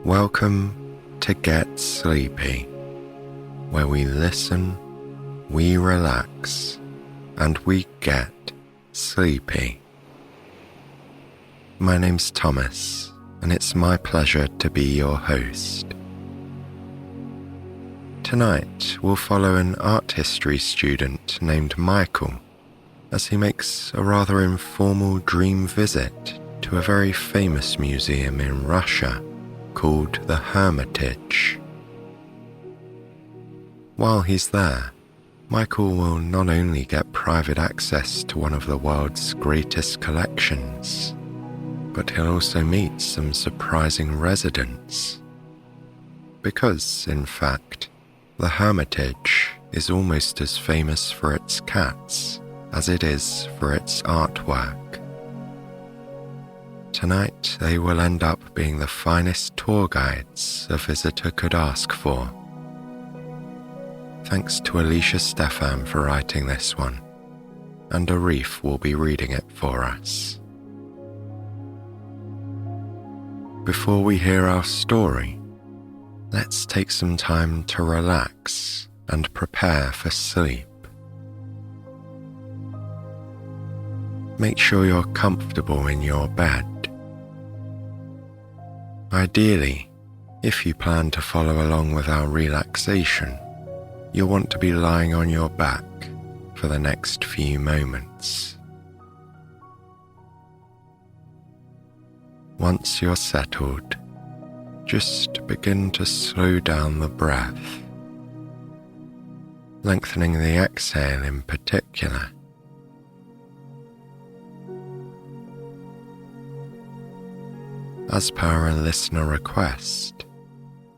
Welcome to Get Sleepy, where we listen, we relax, and we get sleepy. My name's Thomas, and it's my pleasure to be your host. Tonight, we'll follow an art history student named Michael as he makes a rather informal dream visit to a very famous museum in Russia called the Hermitage. While he's there, Michael will not only get private access to one of the world's greatest collections, but he'll also meet some surprising residents. Because, in fact, the Hermitage is almost as famous for its cats as it is for its artwork. Tonight, they will end up being the finest tour guides a visitor could ask for. Thanks to Alicia Steffann for writing this one, and Arif will be reading it for us. Before we hear our story, let's take some time to relax and prepare for sleep. Make sure you're comfortable in your bed. Ideally, if you plan to follow along with our relaxation, you'll want to be lying on your back for the next few moments. Once you're settled, just begin to slow down the breath, lengthening the exhale in particular. As per a listener request,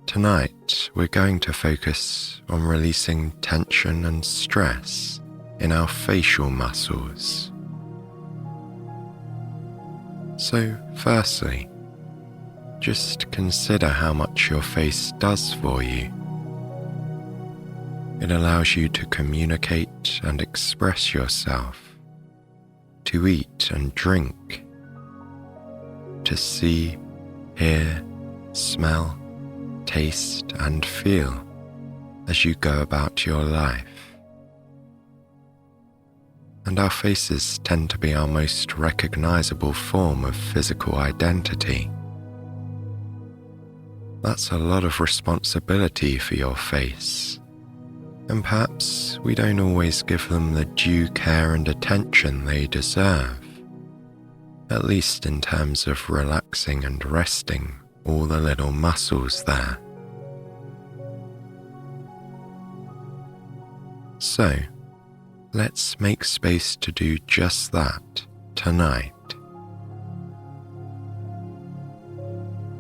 tonight we're going to focus on releasing tension and stress in our facial muscles. So, firstly, just consider how much your face does for you. It allows you to communicate and express yourself, to eat and drink, to see, hear, smell, taste, and feel as you go about your life. And our faces tend to be our most recognizable form of physical identity. That's a lot of responsibility for your face, and perhaps we don't always give them the due care and attention they deserve, at least in terms of relaxing and resting all the little muscles there. So, let's make space to do just that tonight.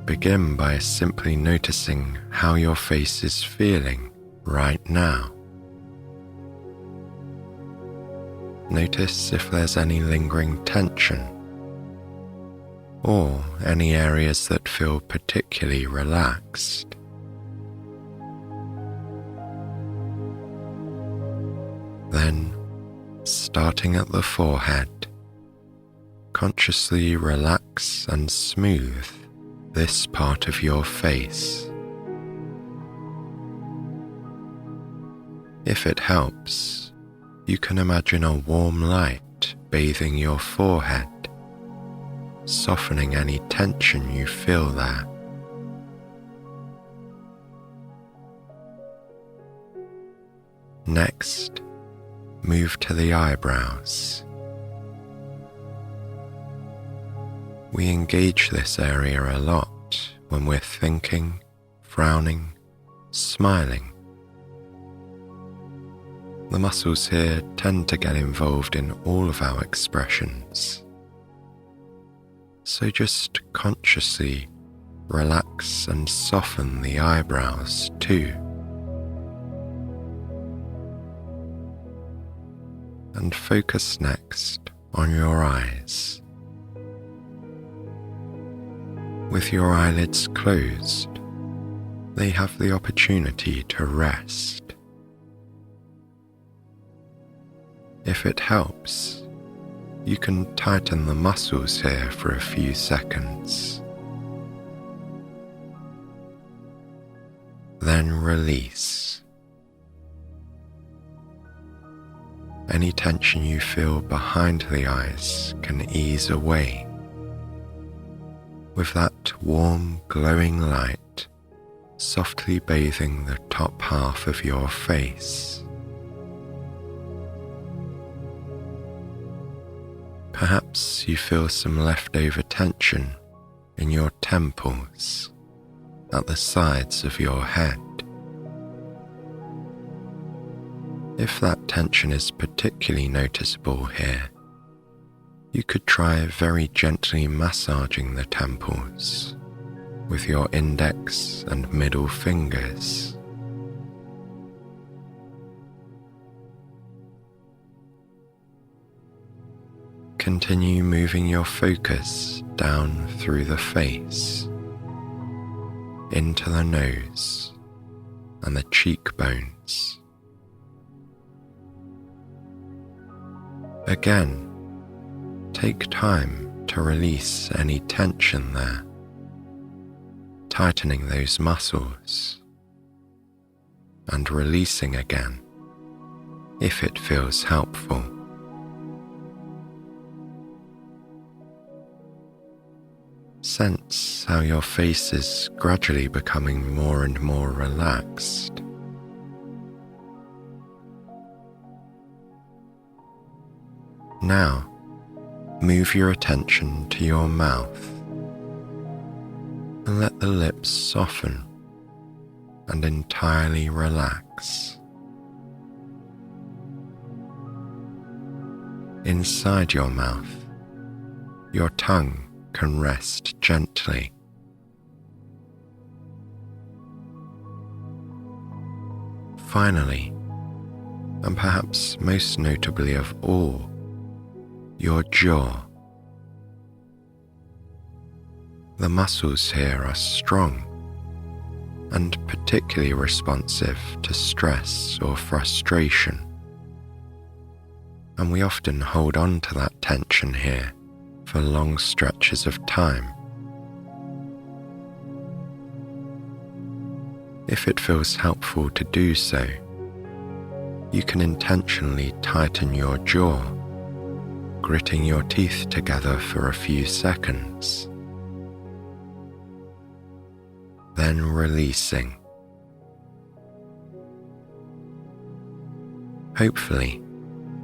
Begin by simply noticing how your face is feeling right now. Notice if there's any lingering tension, or any areas that feel particularly relaxed. Then, starting at the forehead, consciously relax and smooth this part of your face. If it helps, you can imagine a warm light bathing your forehead, softening any tension you feel there. Next, move to the eyebrows. We engage this area a lot when we're thinking, frowning, smiling. The muscles here tend to get involved in all of our expressions. So just consciously relax and soften the eyebrows too. And focus next on your eyes. With your eyelids closed, they have the opportunity to rest. If it helps, you can tighten the muscles here for a few seconds. then release. Any tension you feel behind the eyes can ease away with that warm, glowing light softly bathing the top half of your face. Perhaps you feel some leftover tension in your temples, at the sides of your head. If that tension is particularly noticeable here, you could try very gently massaging the temples with your index and middle fingers. Continue moving your focus down through the face, into the nose and the cheekbones. Again, take time to release any tension there, tightening those muscles and releasing again if it feels helpful. Sense how your face is gradually becoming more and more relaxed. Now, move your attention to your mouth and let the lips soften and entirely relax. Inside your mouth, your tongue can rest gently. Finally, and perhaps most notably of all, your jaw. The muscles here are strong and particularly responsive to stress or frustration, and we often hold on to that tension here for long stretches of time. If it feels helpful to do so, you can intentionally tighten your jaw, gritting your teeth together for a few seconds, then releasing. Hopefully,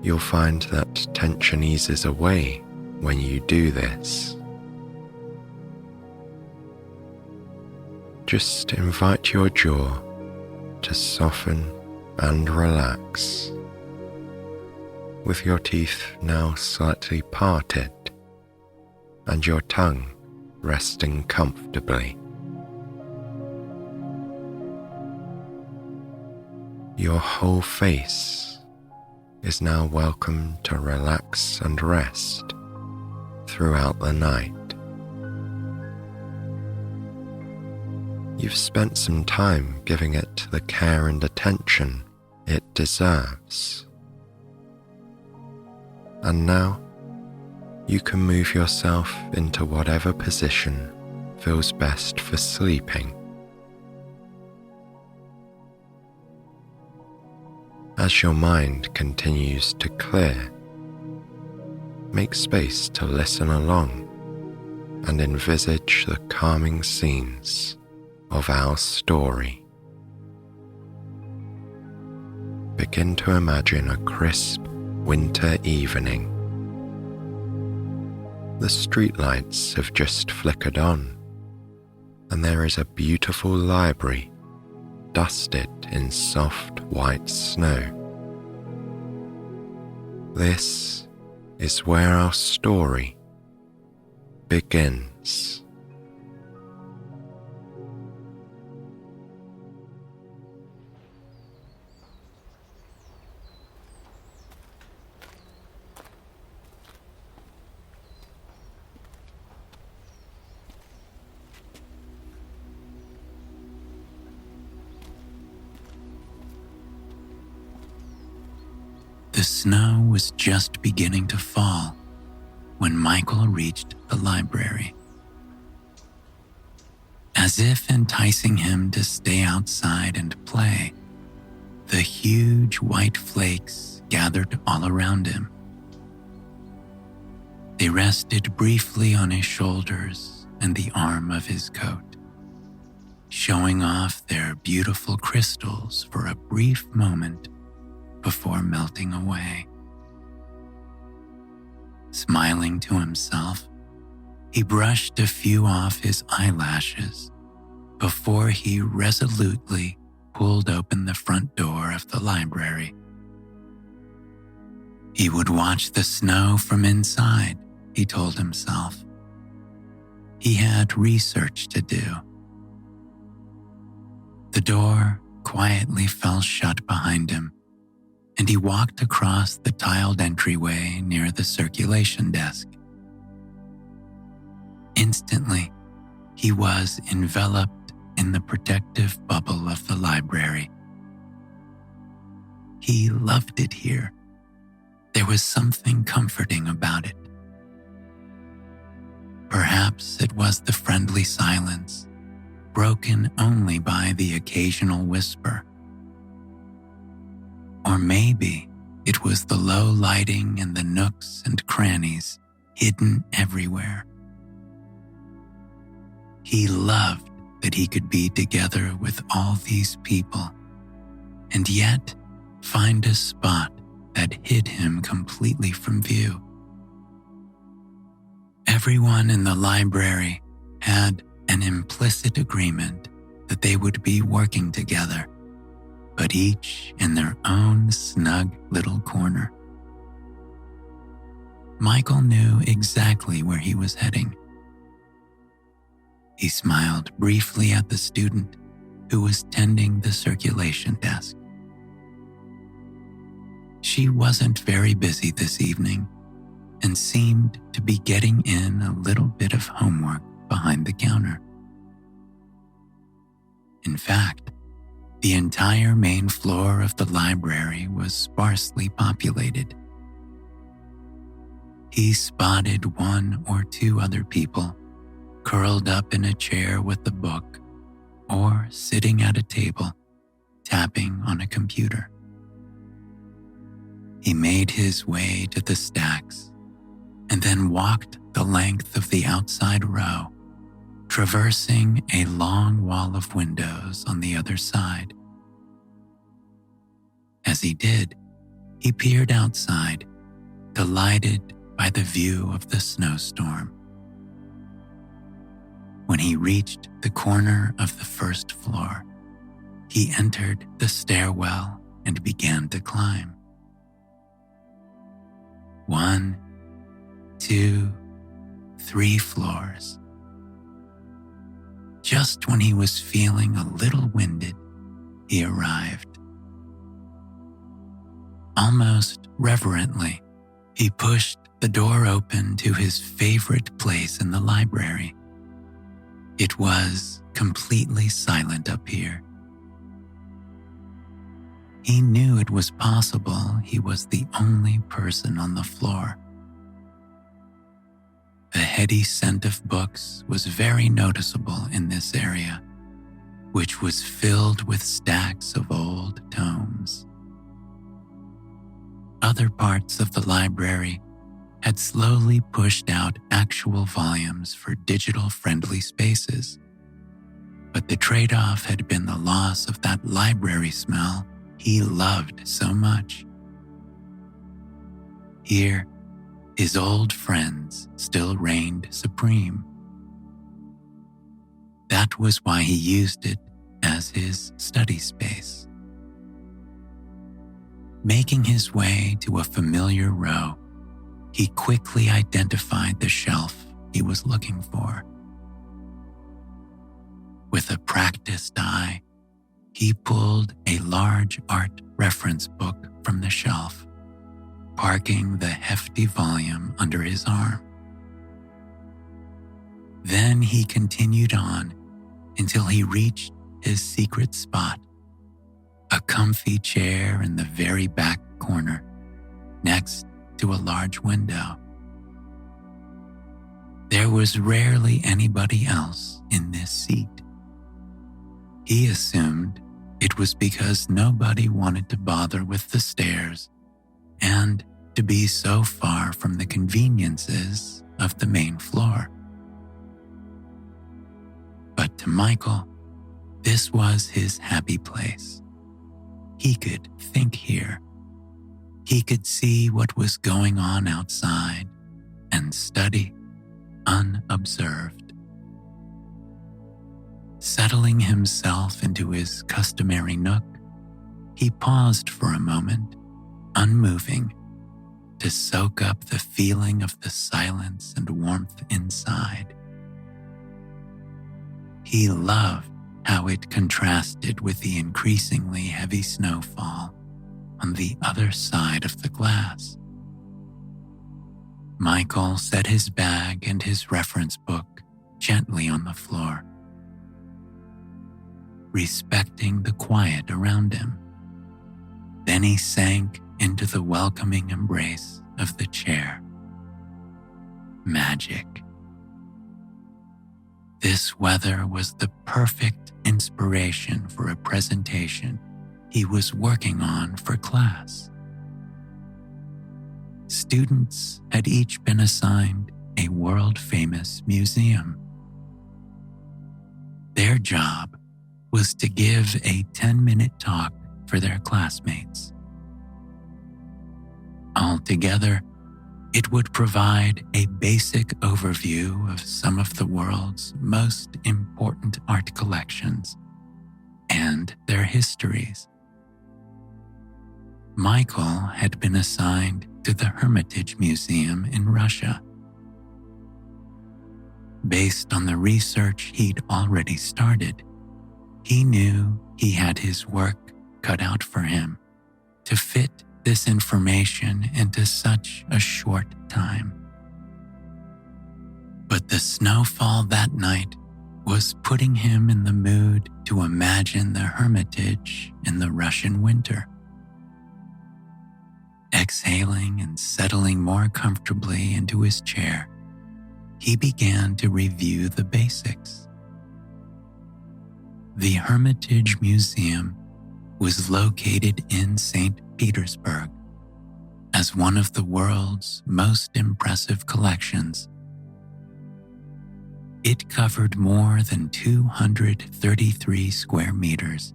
you'll find that tension eases away when you do this. Just invite your jaw to soften and relax, with your teeth now slightly parted and your tongue resting comfortably. Your whole face is now welcome to relax and rest throughout the night. You've spent some time giving it the care and attention it deserves. And now, you can move yourself into whatever position feels best for sleeping. As your mind continues to clear, make space to listen along and envisage the calming scenes of our story. Begin to imagine a crisp winter evening. The streetlights have just flickered on, and there is a beautiful library dusted in soft white snow. This is where our story begins. The snow was just beginning to fall when Michael reached the library. As As if enticing him to stay outside and play, the huge white flakes gathered all around him. They rested briefly on his shoulders and the arm of his coat, showing off their beautiful crystals for a brief moment before melting away. Smiling to himself, he brushed a few off his eyelashes before he resolutely pulled open the front door of the library. He would watch the snow from inside, he told himself. He had research to do. The door quietly fell shut behind him, and he walked across the tiled entryway near the circulation desk. Instantly, he was enveloped in the protective bubble of the library. He loved it here. There was something comforting about it. Perhaps it was the friendly silence, broken only by the occasional whisper. Or maybe it was the low lighting and the nooks and crannies hidden everywhere. He loved that he could be together with all these people and yet find a spot that hid him completely from view. Everyone in the library had an implicit agreement that they would be working together, but each in their own snug little corner. Michael knew exactly where he was heading. He smiled briefly at the student who was tending the circulation desk. She wasn't very busy this evening and seemed to be getting in a little bit of homework behind the counter. In fact, the entire main floor of the library was sparsely populated. He spotted one or two other people curled up in a chair with a book or sitting at a table, tapping on a computer. He made his way to the stacks and then walked the length of the outside row, traversing a long wall of windows on the other side. As he did, he peered outside, delighted by the view of the snowstorm. When he reached the corner of the first floor, he entered the stairwell and began to climb. 1, 2, 3 floors. Just when he was feeling a little winded, he arrived. Almost reverently, he pushed the door open to his favorite place in the library. It was completely silent up here. He knew it was possible he was the only person on the floor. The heady scent of books was very noticeable in this area, which was filled with stacks of old tomes. Other parts of the library had slowly pushed out actual volumes for digital-friendly spaces, but the trade-off had been the loss of that library smell he loved so much. Here, his old friends still reigned supreme. That was why he used it as his study space. Making his way to a familiar row, he quickly identified the shelf he was looking for. With a practiced eye, he pulled a large art reference book from the shelf, parking the hefty volume under his arm. Then he continued on until he reached his secret spot, a comfy chair in the very back corner, next to a large window. There was rarely anybody else in this seat, He assumed it was because nobody wanted to bother with the stairs and to be so far from the conveniences of the main floor. But to Michael, this was his happy place. He could think here. He could see what was going on outside and study unobserved. Settling himself into his customary nook, he paused for a moment, unmoving, to soak up the feeling of the silence and warmth inside. He loved how it contrasted with the increasingly heavy snowfall on the other side of the glass. Michael set his bag and his reference book gently on the floor, respecting the quiet around him. Then he sank into the welcoming embrace of the chair. Magic. This weather was the perfect inspiration for a presentation he was working on for class. Students had each been assigned a world-famous museum. Their job was to give a 10-minute talk for their classmates. Altogether, it would provide a basic overview of some of the world's most important art collections and their histories. Michael had been assigned to the Hermitage Museum in Russia. Based on the research he'd already started, he knew he had his work cut out for him to fit this information into such a short time. But the snowfall that night was putting him in the mood to imagine the Hermitage in the Russian winter. Exhaling and settling more comfortably into his chair, he began to review the basics. The Hermitage Museum was located in St. Petersburg as one of the world's most impressive collections. It covered more than 233 square meters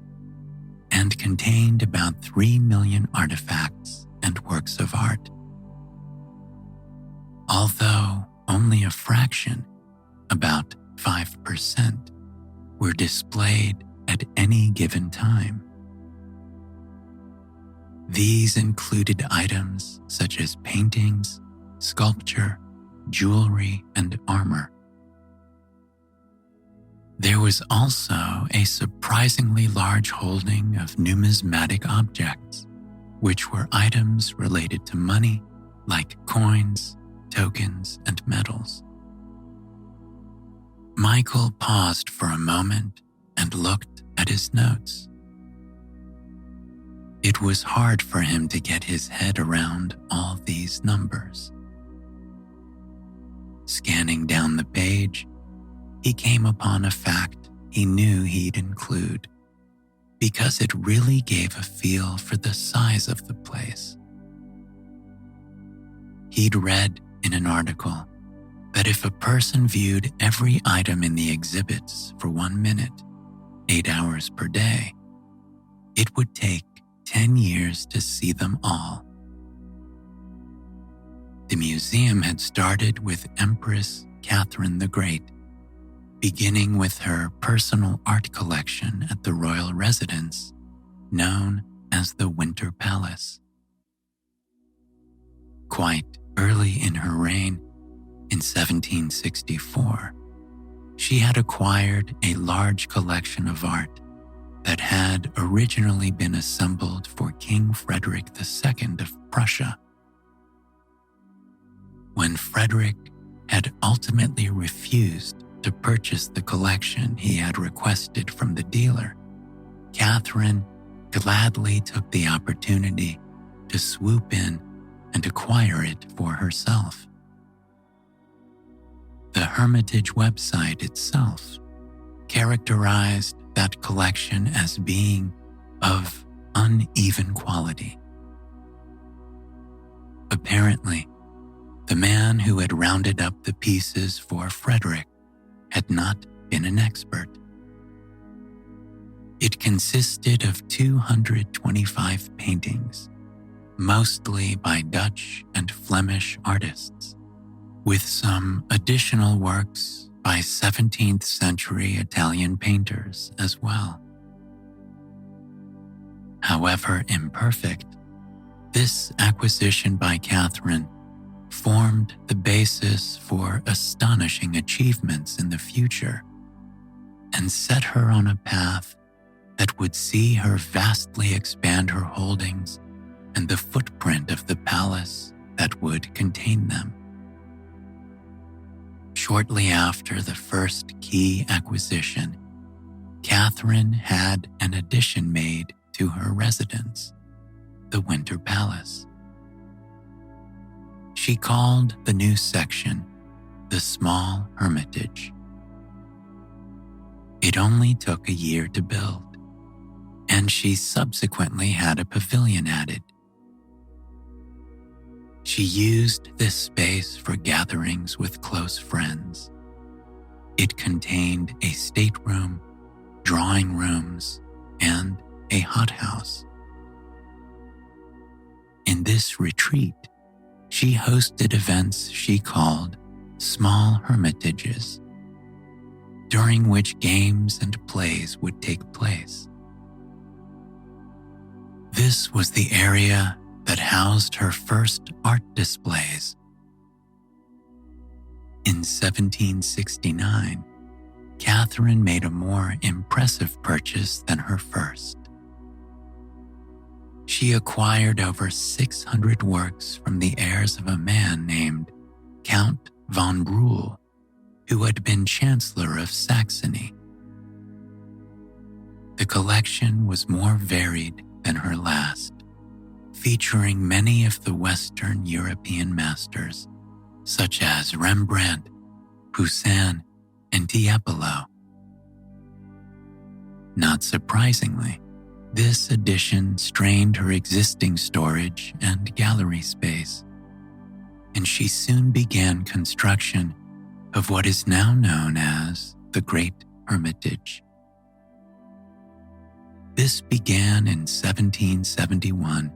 and contained about 3 million artifacts and works of art. Although only a fraction, about 5%, were displayed at any given time. These included items such as paintings, sculpture, jewelry, and armor. There was also a surprisingly large holding of numismatic objects, which were items related to money, like coins, tokens, and medals. Michael paused for a moment and looked at his notes. It was hard for him to get his head around all these numbers. Scanning down the page, he came upon a fact he knew he'd include because it really gave a feel for the size of the place. He'd read in an article that if a person viewed every item in the exhibits for 1 minute, 8 hours per day, it would take 10 years to see them all. The museum had started with Empress Catherine the Great, beginning with her personal art collection at the royal residence known as the Winter Palace. Quite early in her reign, in 1764, she had acquired a large collection of art that had originally been assembled for King Frederick II of Prussia. When Frederick had ultimately refused to purchase the collection he had requested from the dealer, Catherine gladly took the opportunity to swoop in and acquire it for herself. The Hermitage website itself, characterized that collection as being of uneven quality. Apparently, the man who had rounded up the pieces for Frederick had not been an expert. It consisted of 225 paintings, mostly by Dutch and Flemish artists, with some additional works by 17th century Italian painters as well. However imperfect, this acquisition by Catherine formed the basis for astonishing achievements in the future and set her on a path that would see her vastly expand her holdings and the footprint of the palace that would contain them. Shortly after the first key acquisition, Catherine had an addition made to her residence, the Winter Palace. She called the new section the Small Hermitage. It only took a year to build, and she subsequently had a pavilion added. She used this space for gatherings with close friends. It contained a stateroom, drawing rooms, and a hothouse. In this retreat, she hosted events she called small hermitages, during which games and plays would take place. This was the area that housed her first art displays. In 1769, Catherine made a more impressive purchase than her first. She acquired over 600 works from the heirs of a man named Count von Brühl, who had been Chancellor of Saxony. The collection was more varied than her last, featuring many of the Western European masters, such as Rembrandt, Poussin, and Tiepolo. Not surprisingly, this addition strained her existing storage and gallery space, and she soon began construction of what is now known as the Great Hermitage. This began in 1771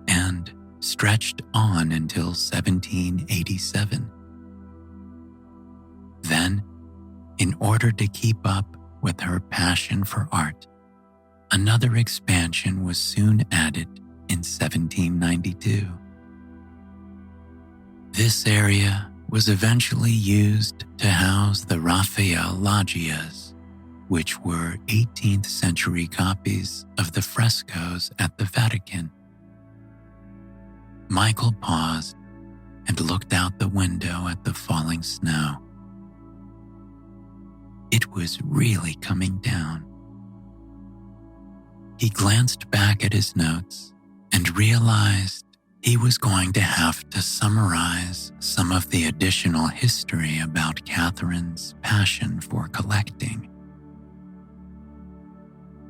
and stretched on until 1787. Then, in order to keep up with her passion for art, another expansion was soon added in 1792. This area was eventually used to house the Raphael loggias, which were 18th century copies of the frescoes at the Vatican. Michael paused and looked out the window at the falling snow. It was really coming down. He glanced back at his notes and realized he was going to have to summarize some of the additional history about Catherine's passion for collecting.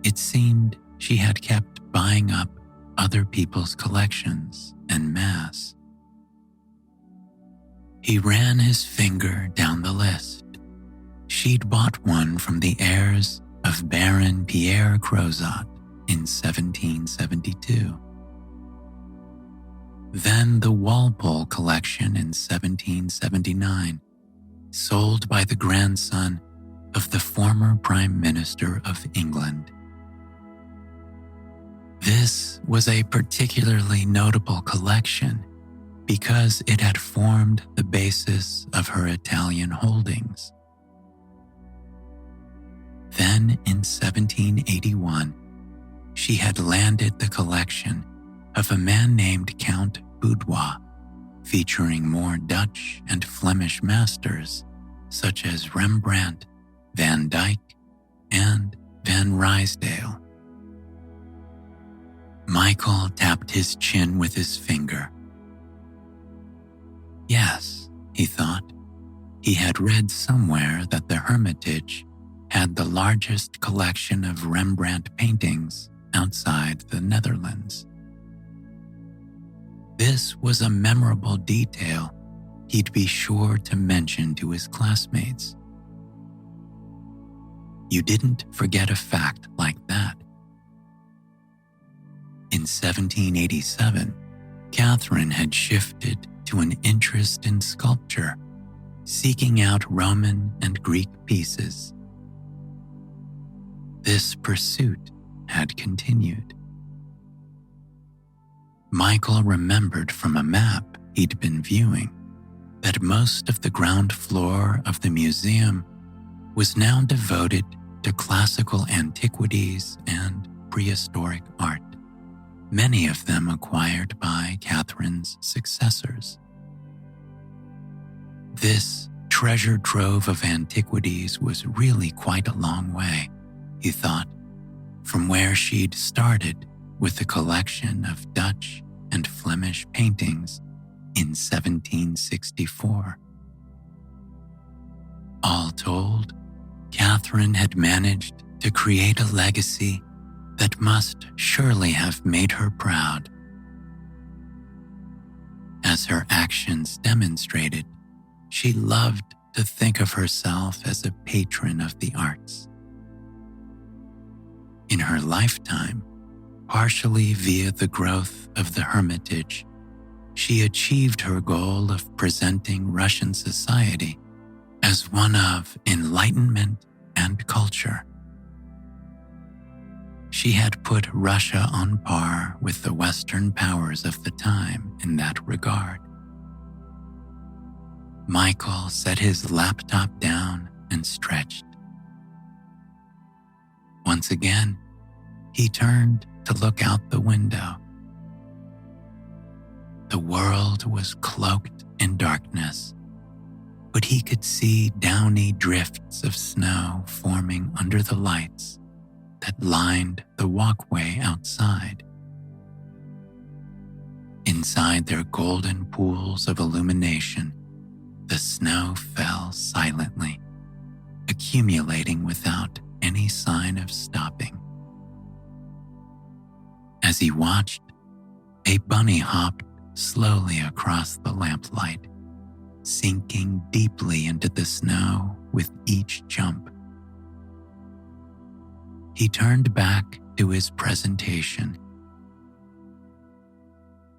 It seemed she had kept buying up other people's collections en masse. He ran his finger down the list. She'd bought one from the heirs of Baron Pierre Crozat in 1772. Then the Walpole collection in 1779, sold by the grandson of the former Prime Minister of England. This was a particularly notable collection because it had formed the basis of her Italian holdings. Then in 1781, she had landed the collection of a man named Count Boudoir, featuring more Dutch and Flemish masters such as Rembrandt, Van Dyck, and Van Ruysdael. Michael tapped his chin with his finger. Yes, he thought, he had read somewhere that the Hermitage had the largest collection of Rembrandt paintings outside the Netherlands. This was a memorable detail he'd be sure to mention to his classmates. You didn't forget a fact like that. In 1787, Catherine had shifted to an interest in sculpture, seeking out Roman and Greek pieces. This pursuit had continued. Michael remembered from a map he'd been viewing that most of the ground floor of the museum was now devoted to classical antiquities and prehistoric art, many of them acquired by Catherine's successors. This treasure trove of antiquities was really quite a long way, he thought, from where she'd started with a collection of Dutch and Flemish paintings in 1764. All told, Catherine had managed to create a legacy that must surely have made her proud. As her actions demonstrated, she loved to think of herself as a patron of the arts. In her lifetime, partially via the growth of the Hermitage, she achieved her goal of presenting Russian society as one of enlightenment and culture. She had put Russia on par with the Western powers of the time in that regard. Michael set his laptop down and stretched. Once again, he turned to look out the window. The world was cloaked in darkness, but he could see downy drifts of snow forming under the lights that lined the walkway outside. Inside their golden pools of illumination, the snow fell silently, accumulating without any sign of stopping. As he watched, a bunny hopped slowly across the lamplight, sinking deeply into the snow with each jump. He turned back to his presentation.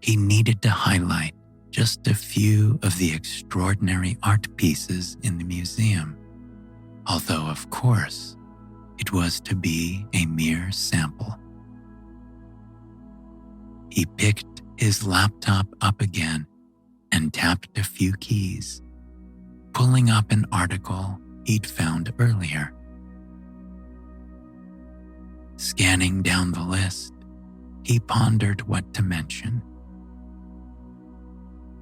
He needed to highlight just a few of the extraordinary art pieces in the museum, although, of course, it was to be a mere sample. He picked his laptop up again and tapped a few keys, pulling up an article he'd found earlier. Scanning down the list, he pondered what to mention.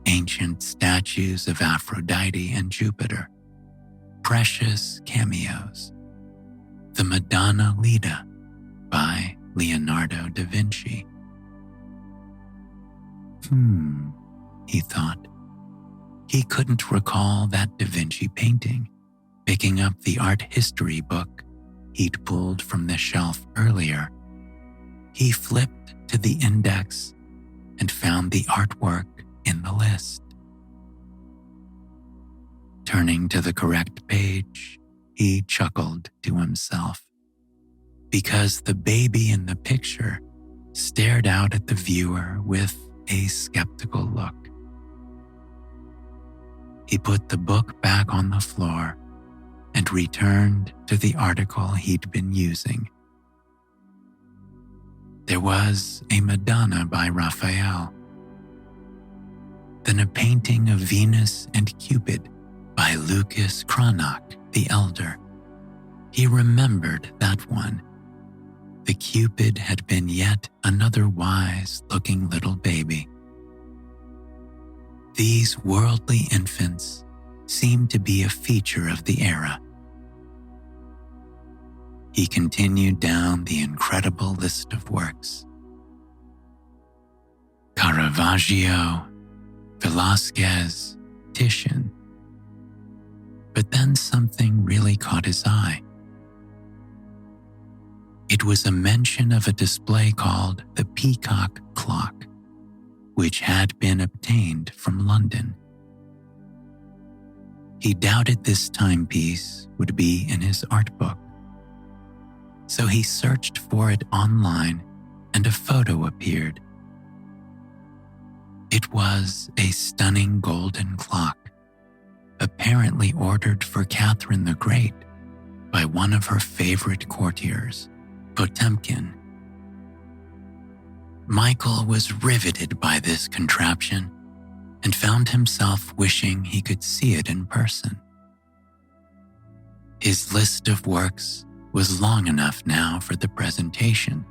Ancient statues of Aphrodite and Jupiter, precious cameos, the Madonna Leda by Leonardo da Vinci. He thought. He couldn't recall that Da Vinci painting, picking up the art history book he'd pulled from the shelf earlier. He flipped to the index and found the artwork in the list. Turning to the correct page, he chuckled to himself, because the baby in the picture stared out at the viewer with a skeptical look. He put the book back on the floor and returned to the article he'd been using. There was a Madonna by Raphael, then a painting of Venus and Cupid by Lucas Cranach the Elder. He remembered that one. The Cupid had been yet another wise-looking little baby. These worldly infants seemed to be a feature of the era. He continued down the incredible list of works. Caravaggio, Velázquez, Titian. But then something really caught his eye. It was a mention of a display called the Peacock Clock, which had been obtained from London. He doubted this timepiece would be in his art book, so he searched for it online and a photo appeared. It was a stunning golden clock, apparently ordered for Catherine the Great by one of her favorite courtiers, Potemkin. Michael was riveted by this contraption and found himself wishing he could see it in person. His list of works was long enough now for the presentation,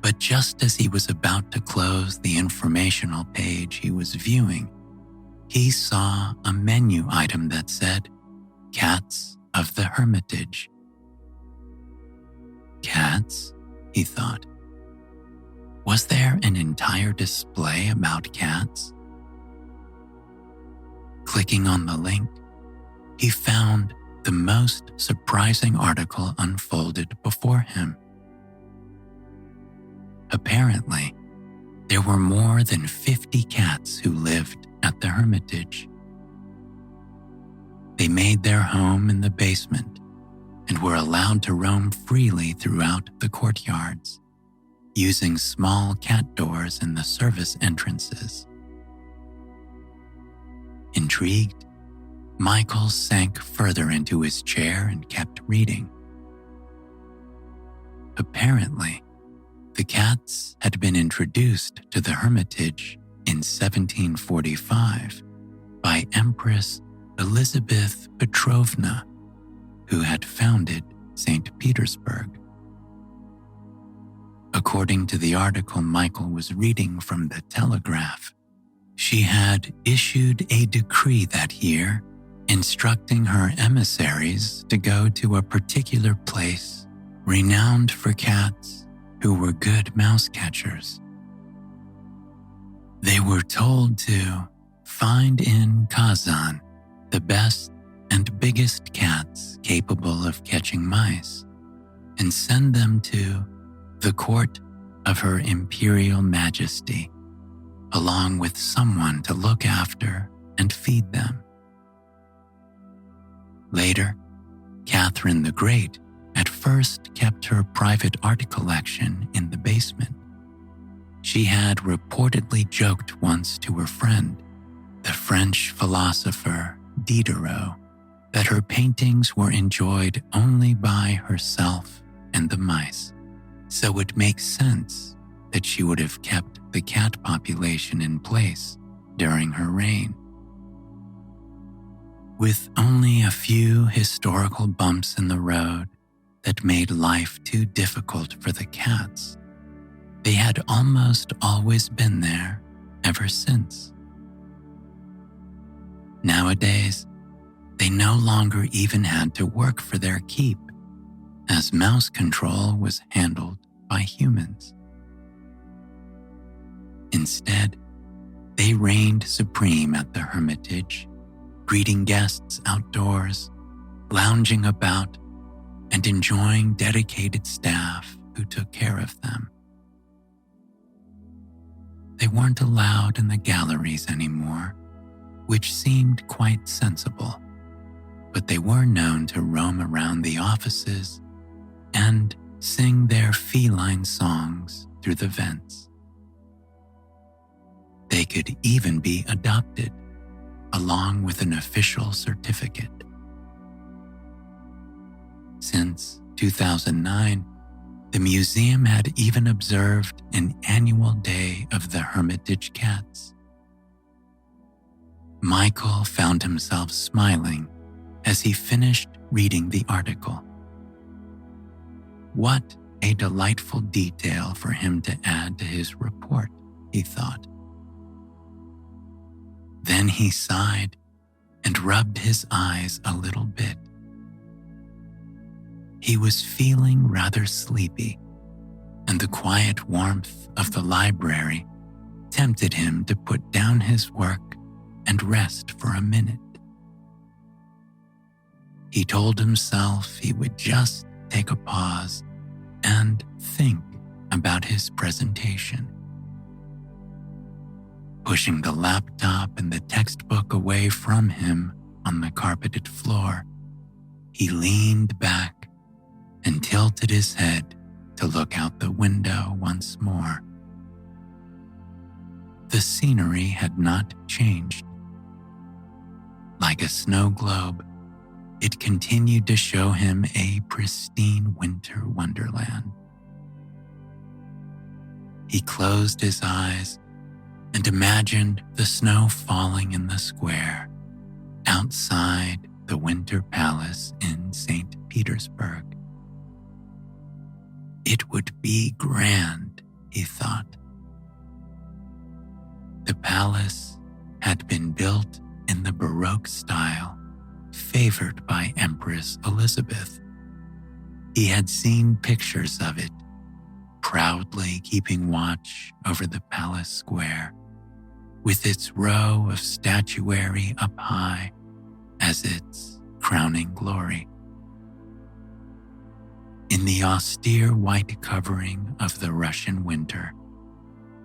but just as he was about to close the informational page he was viewing, he saw a menu item that said, "Cats of the Hermitage." Cats? He thought. Was there an entire display about cats? Clicking on the link, he found the most surprising article unfolded before him. Apparently, there were more than 50 cats who lived at the Hermitage. They made their home in the basement and were allowed to roam freely throughout the courtyards, using small cat doors in the service entrances. Intrigued, Michael sank further into his chair and kept reading. Apparently, the cats had been introduced to the Hermitage in 1745 by Empress Elizabeth Petrovna, who had founded St. Petersburg. According to the article Michael was reading from the Telegraph, she had issued a decree that year instructing her emissaries to go to a particular place renowned for cats who were good mouse catchers. They were told to find in Kazan the best and biggest cats capable of catching mice and send them to the court of Her Imperial Majesty, along with someone to look after and feed them. Later, Catherine the Great at first kept her private art collection in the basement. She had reportedly joked once to her friend, the French philosopher Diderot, that her paintings were enjoyed only by herself and the mice, so it makes sense that she would have kept the cat population in place during her reign. With only a few historical bumps in the road that made life too difficult for the cats, they had almost always been there ever since. Nowadays, they no longer even had to work for their keep, as mouse control was handled by humans. Instead, they reigned supreme at the Hermitage, greeting guests outdoors, lounging about, and enjoying dedicated staff who took care of them. They weren't allowed in the galleries anymore, which seemed quite sensible, but they were known to roam around the offices and sing their feline songs through the vents. They could even be adopted, along with an official certificate. Since 2009, the museum had even observed an annual day of the Hermitage cats. Michael found himself smiling as he finished reading the article. What a delightful detail for him to add to his report, he thought. Then he sighed and rubbed his eyes a little bit. He was feeling rather sleepy, and the quiet warmth of the library tempted him to put down his work and rest for a minute. He told himself he would just take a pause and think about his presentation. Pushing the laptop and the textbook away from him on the carpeted floor, he leaned back and tilted his head to look out the window once more. The scenery had not changed. Like a snow globe, it continued to show him a pristine winter wonderland. He closed his eyes and imagined the snow falling in the square outside the Winter Palace in St. Petersburg. It would be grand, he thought. The palace had been built in the Baroque style favored by Empress Elizabeth. He had seen pictures of it, proudly keeping watch over the palace square, with its row of statuary up high as its crowning glory. In the austere white covering of the Russian winter,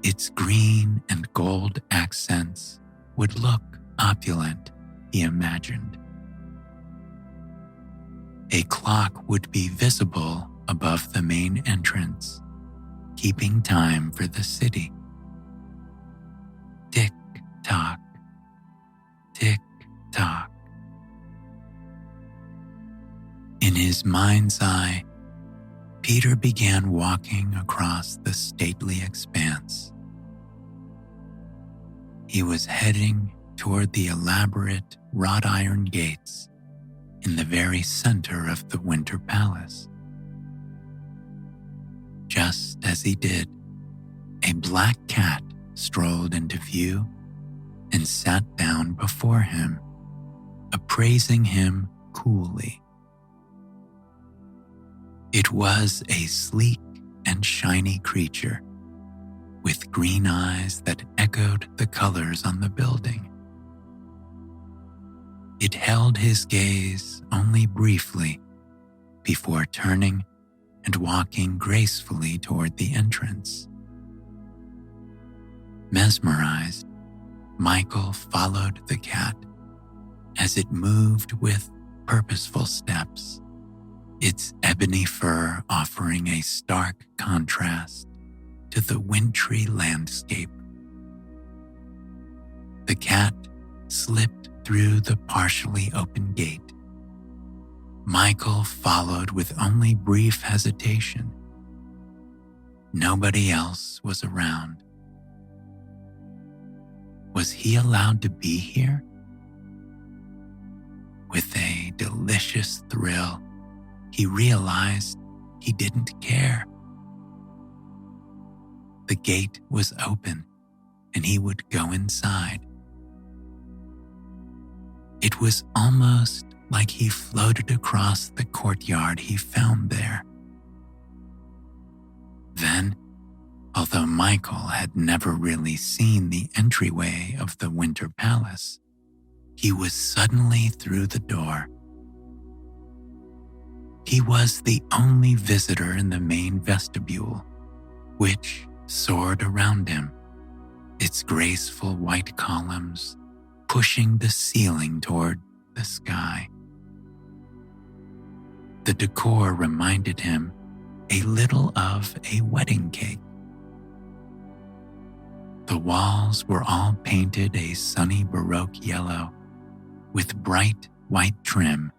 its green and gold accents would look opulent, he imagined. A clock would be visible above the main entrance, keeping time for the city. Tick-tock, tick-tock. In his mind's eye, Peter began walking across the stately expanse. He was heading toward the elaborate wrought iron gates in the very center of the Winter Palace. Just as he did, a black cat strolled into view and sat down before him, appraising him coolly. It was a sleek and shiny creature with green eyes that echoed the colors on the building. It held his gaze only briefly before turning and walking gracefully toward the entrance. Mesmerized, Michael followed the cat as it moved with purposeful steps, its ebony fur offering a stark contrast to the wintry landscape. The cat slipped through the partially open gate. Michael followed with only brief hesitation. Nobody else was around. Was he allowed to be here? With a delicious thrill, he realized he didn't care. The gate was open, and he would go inside. It was almost like he floated across the courtyard he found there. Then, although Michael had never really seen the entryway of the Winter Palace, he was suddenly through the door. He was the only visitor in the main vestibule, which soared around him, its graceful white columns pushing the ceiling toward the sky. The decor reminded him a little of a wedding cake. The walls were all painted a sunny Baroque yellow with bright white trim.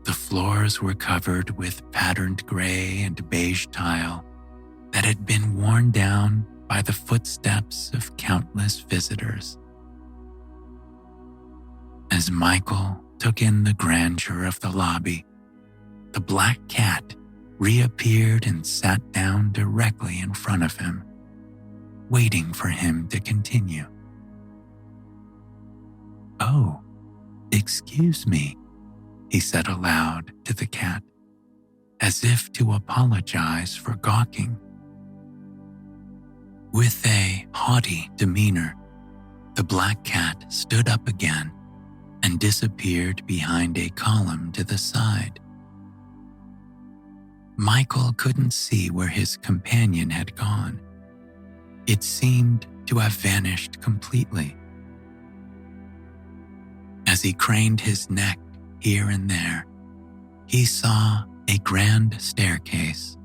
The floors were covered with patterned gray and beige tile that had been worn down by the footsteps of countless visitors. As Michael took in the grandeur of the lobby, the black cat reappeared and sat down directly in front of him, waiting for him to continue. "Oh, excuse me," he said aloud to the cat, as if to apologize for gawking. With a haughty demeanor, the black cat stood up again and disappeared behind a column to the side. Michael couldn't see where his companion had gone. It seemed to have vanished completely. As he craned his neck here and there, he saw a grand staircase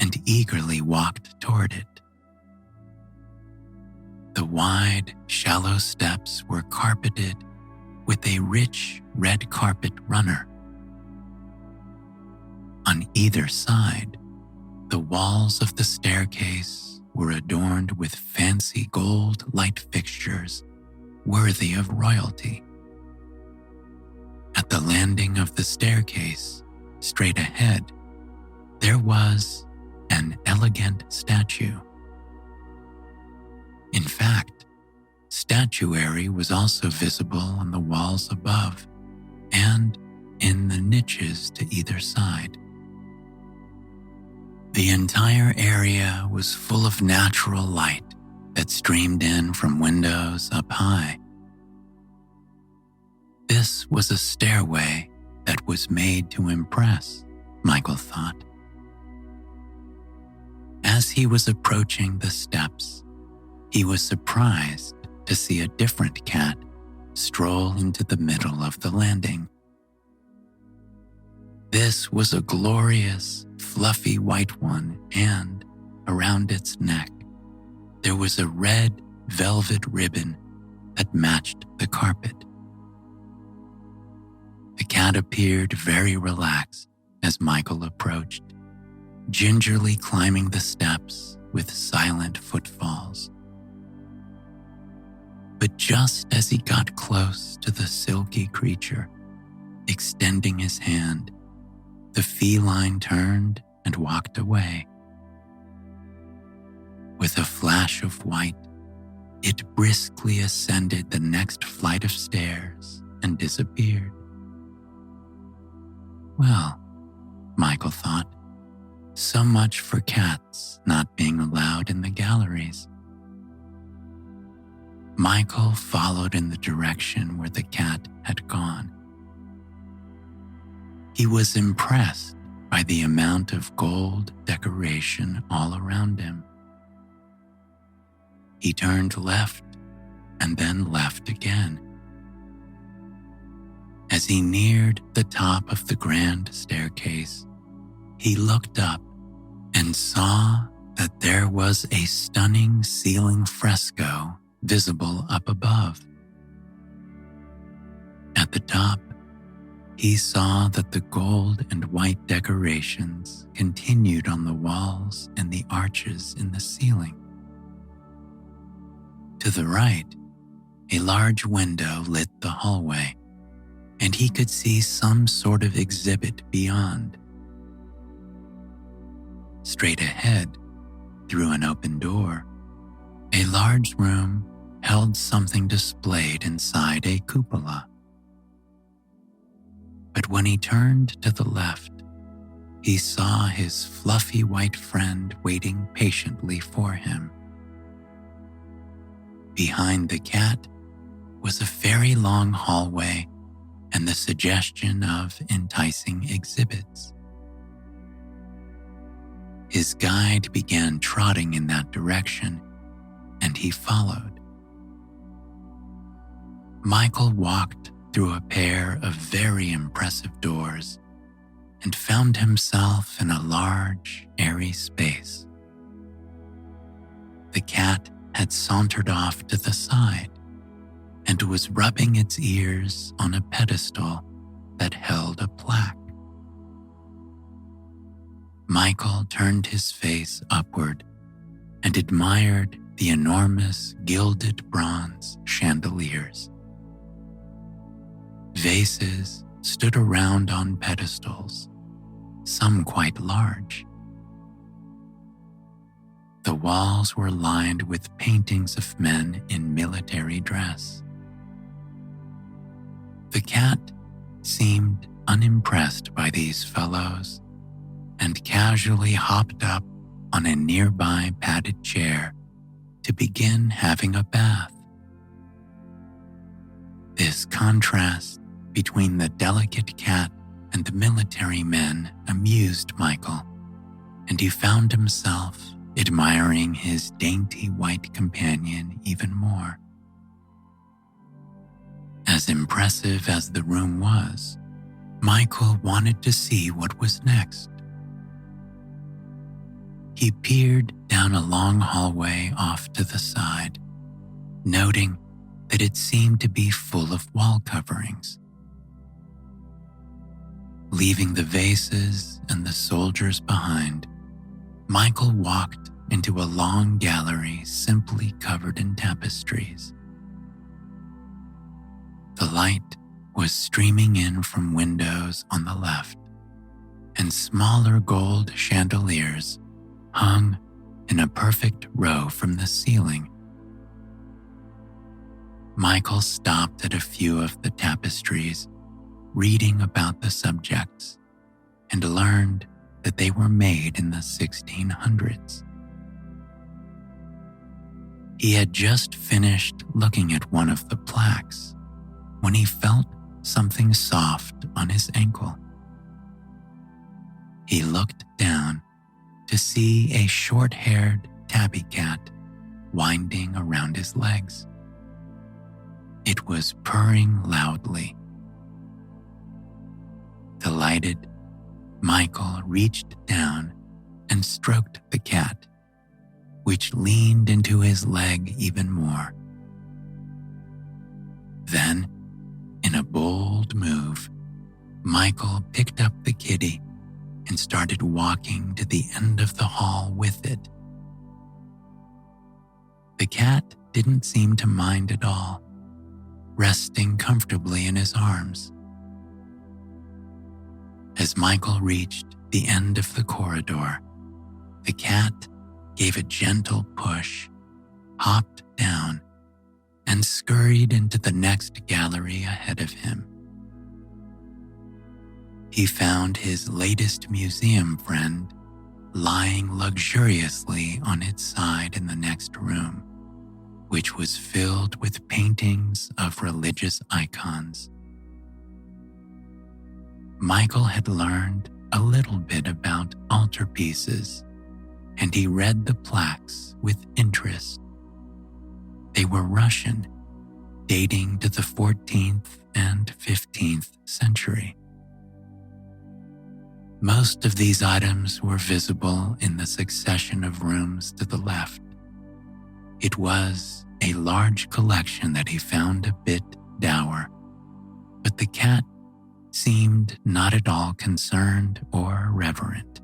and eagerly walked toward it. The wide, shallow steps were carpeted with a rich red carpet runner. On either side, the walls of the staircase were adorned with fancy gold light fixtures worthy of royalty. At the landing of the staircase, straight ahead, there was an elegant statue. In fact, statuary was also visible on the walls above and in the niches to either side. The entire area was full of natural light that streamed in from windows up high. This was a stairway that was made to impress, Michael thought. As he was approaching the steps, he was surprised to see a different cat stroll into the middle of the landing. This was a glorious, fluffy white one, and around its neck, there was a red velvet ribbon that matched the carpet. The cat appeared very relaxed as Michael approached, gingerly climbing the steps with silent footfalls. But just as he got close to the silky creature, extending his hand, the feline turned and walked away. With a flash of white, it briskly ascended the next flight of stairs and disappeared. Well, Michael thought, so much for cats not being allowed in the galleries. Michael followed in the direction where the cat had gone. He was impressed by the amount of gold decoration all around him. He turned left and then left again. As he neared the top of the grand staircase, he looked up and saw that there was a stunning ceiling fresco visible up above. At the top, he saw that the gold and white decorations continued on the walls and the arches in the ceiling. To the right, a large window lit the hallway, and he could see some sort of exhibit beyond. Straight ahead, through an open door, a large room held something displayed inside a cupola. But when he turned to the left, he saw his fluffy white friend waiting patiently for him. Behind the cat was a very long hallway and the suggestion of enticing exhibits. His guide began trotting in that direction, and he followed. Michael walked through a pair of very impressive doors and found himself in a large, airy space. The cat had sauntered off to the side and was rubbing its ears on a pedestal that held a plaque. Michael turned his face upward and admired the enormous gilded bronze chandeliers. Vases stood around on pedestals, some quite large. The walls were lined with paintings of men in military dress. The cat seemed unimpressed by these fellows and casually hopped up on a nearby padded chair to begin having a bath. This contrast between the delicate cat and the military men amused Michael, and he found himself admiring his dainty white companion even more. As impressive as the room was, Michael wanted to see what was next. He peered down a long hallway off to the side, noting that it seemed to be full of wall coverings. Leaving the vases and the soldiers behind, Michael walked into a long gallery simply covered in tapestries. The light was streaming in from windows on the left, and smaller gold chandeliers hung in a perfect row from the ceiling. Michael stopped at a few of the tapestries, reading about the subjects, and learned that they were made in the 1600s. He had just finished looking at one of the plaques when he felt something soft on his ankle. He looked down to see a short-haired tabby cat winding around his legs. It was purring loudly. Delighted, Michael reached down and stroked the cat, which leaned into his leg even more. Then, in a bold move, Michael picked up the kitty and started walking to the end of the hall with it. The cat didn't seem to mind at all, resting comfortably in his arms. As Michael reached the end of the corridor, the cat gave a gentle push, hopped down, and scurried into the next gallery ahead of him. He found his latest museum friend lying luxuriously on its side in the next room, which was filled with paintings of religious icons. Michael had learned a little bit about altarpieces, and he read the plaques with interest. They were Russian, dating to the 14th and 15th century. Most of these items were visible in the succession of rooms to the left. It was a large collection that he found a bit dour, but the cat seemed not at all concerned or reverent.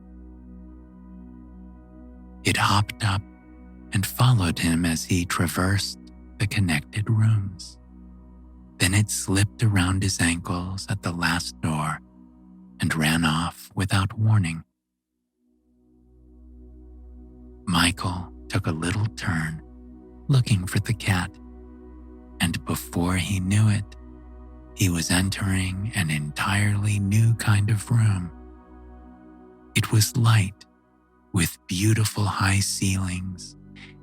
It hopped up and followed him as he traversed the connected rooms. Then it slipped around his ankles at the last door and ran off without warning. Michael took a little turn, looking for the cat, and before he knew it, he was entering an entirely new kind of room. It was light, with beautiful high ceilings,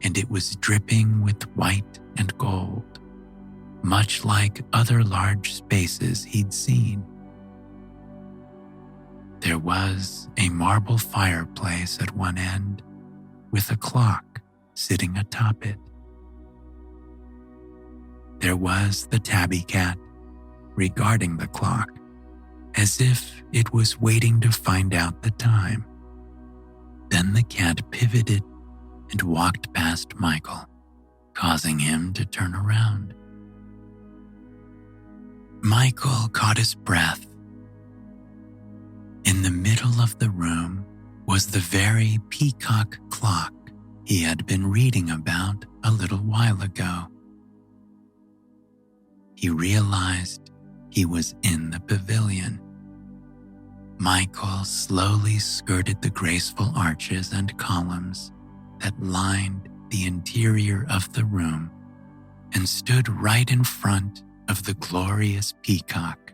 and it was dripping with white and gold, much like other large spaces he'd seen. There was a marble fireplace at one end, with a clock sitting atop it. There was the tabby cat, regarding the clock, as if it was waiting to find out the time. Then the cat pivoted and walked past Michael, causing him to turn around. Michael caught his breath. In the middle of the room was the very peacock clock he had been reading about a little while ago. He realized he was in the pavilion. Michael slowly skirted the graceful arches and columns that lined the interior of the room and stood right in front of the glorious peacock,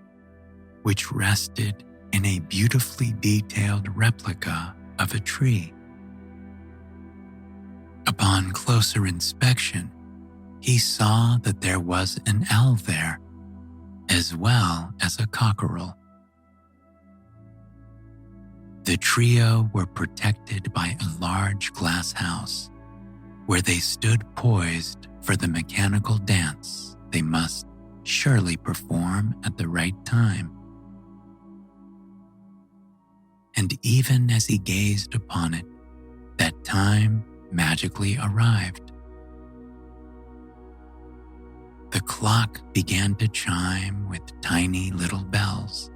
which rested in a beautifully detailed replica of a tree. Upon closer inspection, he saw that there was an owl there, as well as a cockerel. The trio were protected by a large glass house where they stood poised for the mechanical dance they must surely perform at the right time. And even as he gazed upon it, that time magically arrived. The clock began to chime with tiny little bells.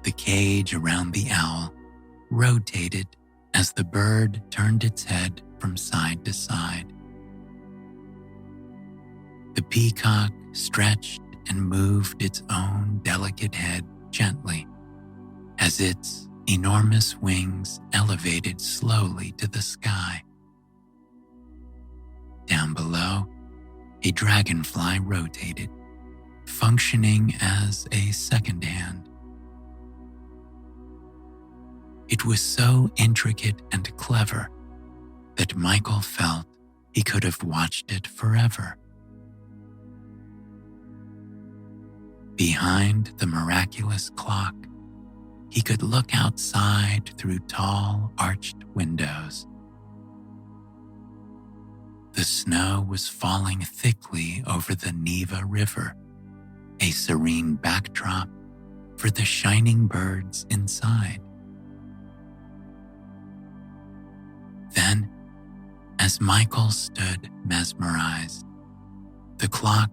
The cage around the owl rotated as the bird turned its head from side to side. The peacock stretched and moved its own delicate head gently as its enormous wings elevated slowly to the sky. Down below, a dragonfly rotated, functioning as a second hand. It was so intricate and clever that Michael felt he could have watched it forever. Behind the miraculous clock, he could look outside through tall, arched windows. The snow was falling thickly over the Neva River, a serene backdrop for the shining birds inside. Then, as Michael stood mesmerized, the clock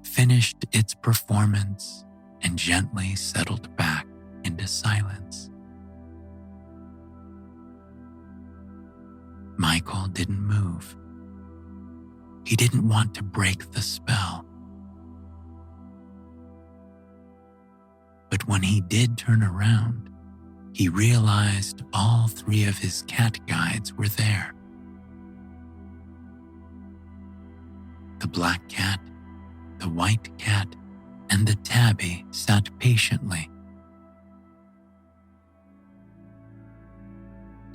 finished its performance and gently settled back into silence. Michael didn't move. He didn't want to break the spell. But when he did turn around, he realized all three of his cat guides were there. The black cat, the white cat, and the tabby sat patiently,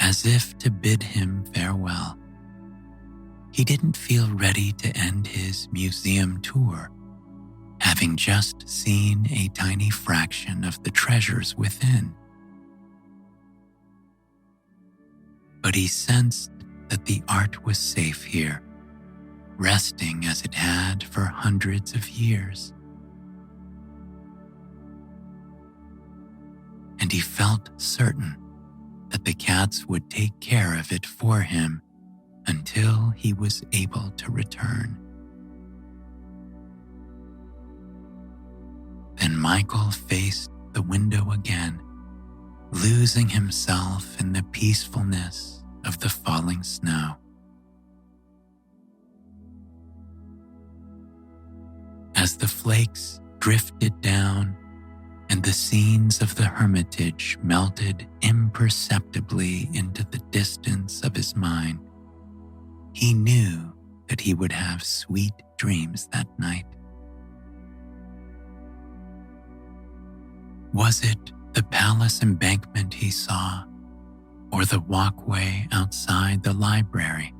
as if to bid him farewell. He didn't feel ready to end his museum tour, having just seen a tiny fraction of the treasures within. But he sensed that the art was safe here, resting as it had for hundreds of years. And he felt certain that the cats would take care of it for him until he was able to return. Then Michael faced the window again, losing himself in the peacefulness of the falling snow. As the flakes drifted down and the scenes of the Hermitage melted imperceptibly into the distance of his mind, he knew that he would have sweet dreams that night. Was it the palace embankment he saw, or the walkway outside the library?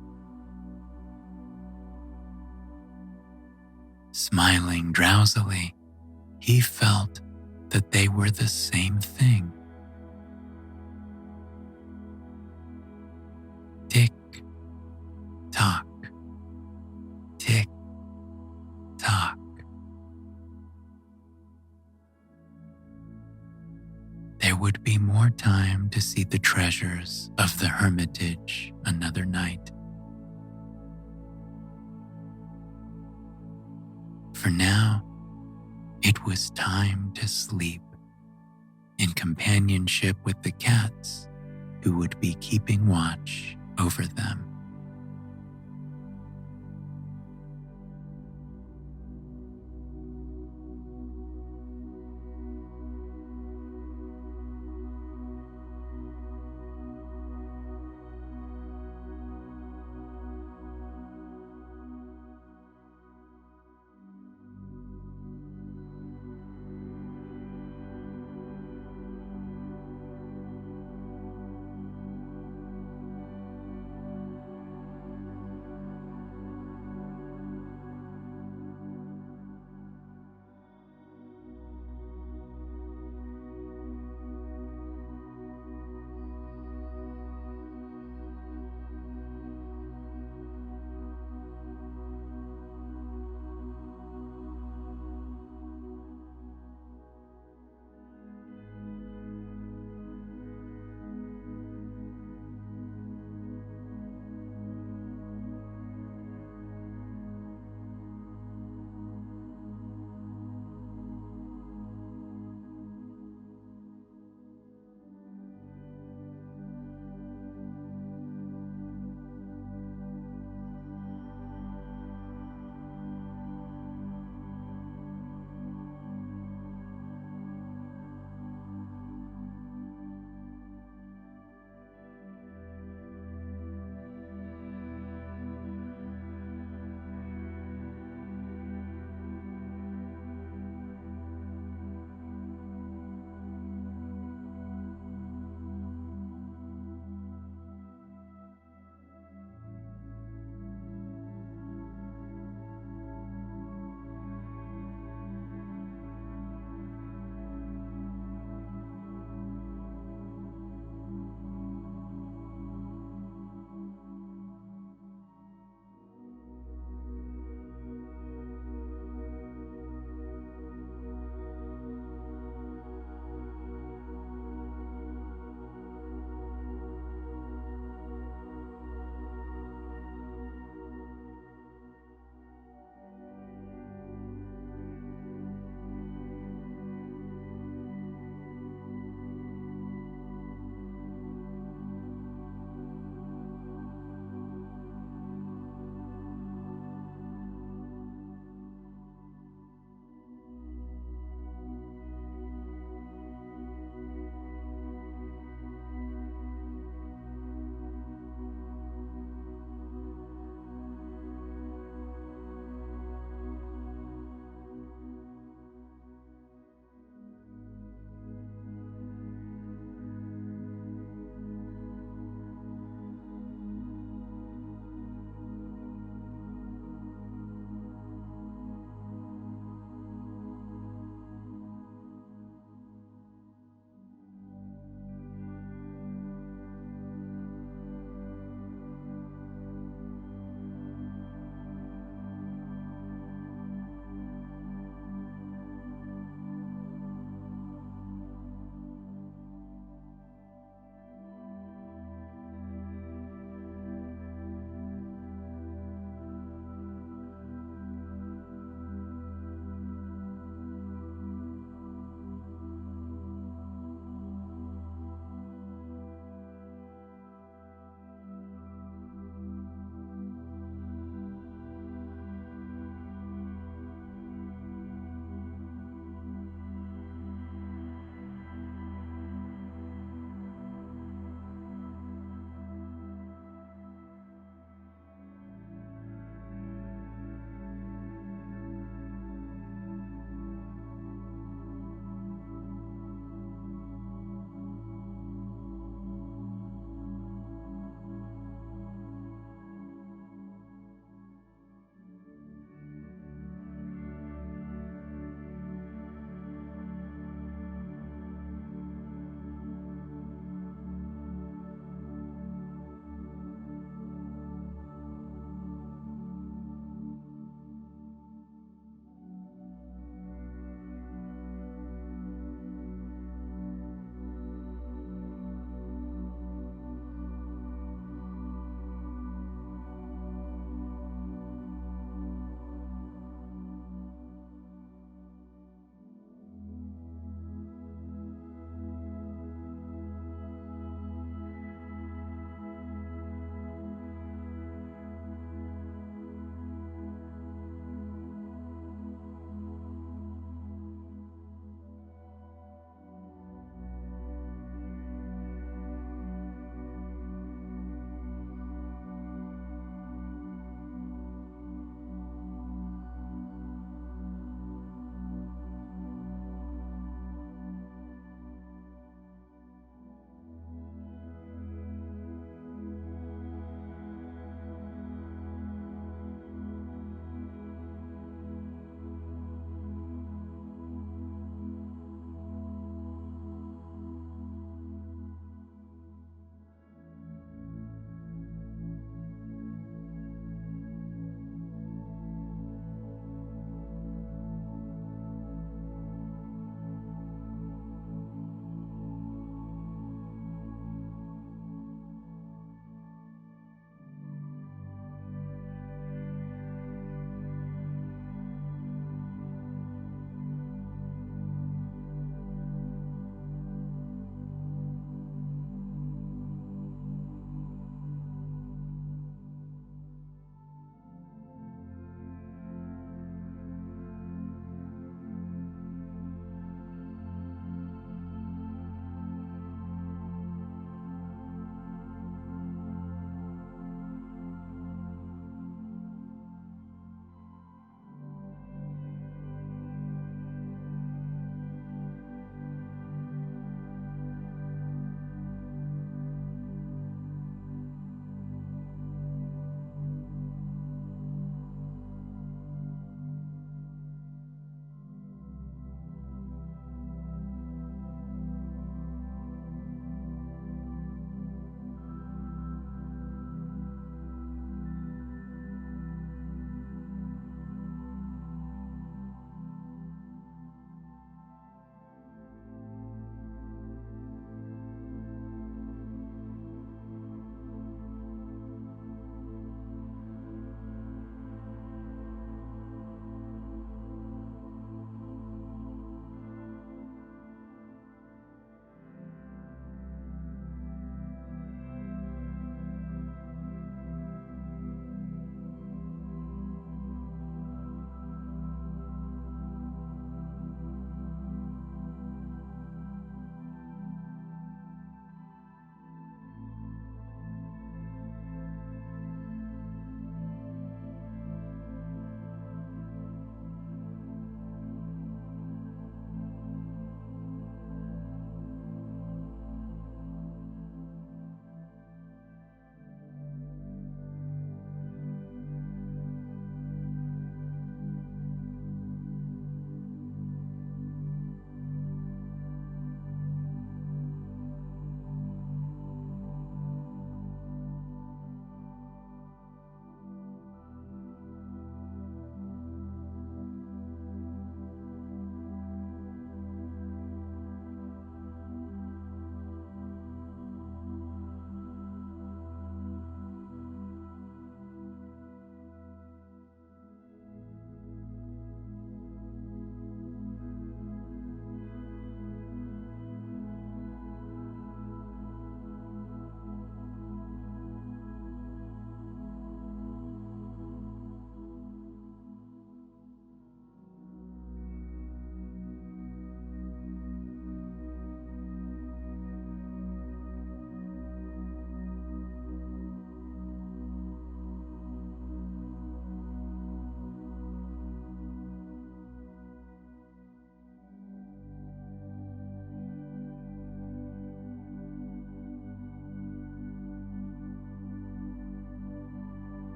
Smiling drowsily, he felt that they were the same thing. Tick, tock, tick, tock. There would be more time to see the treasures of the Hermitage another night. For now, it was time to sleep in companionship with the cats who would be keeping watch over them.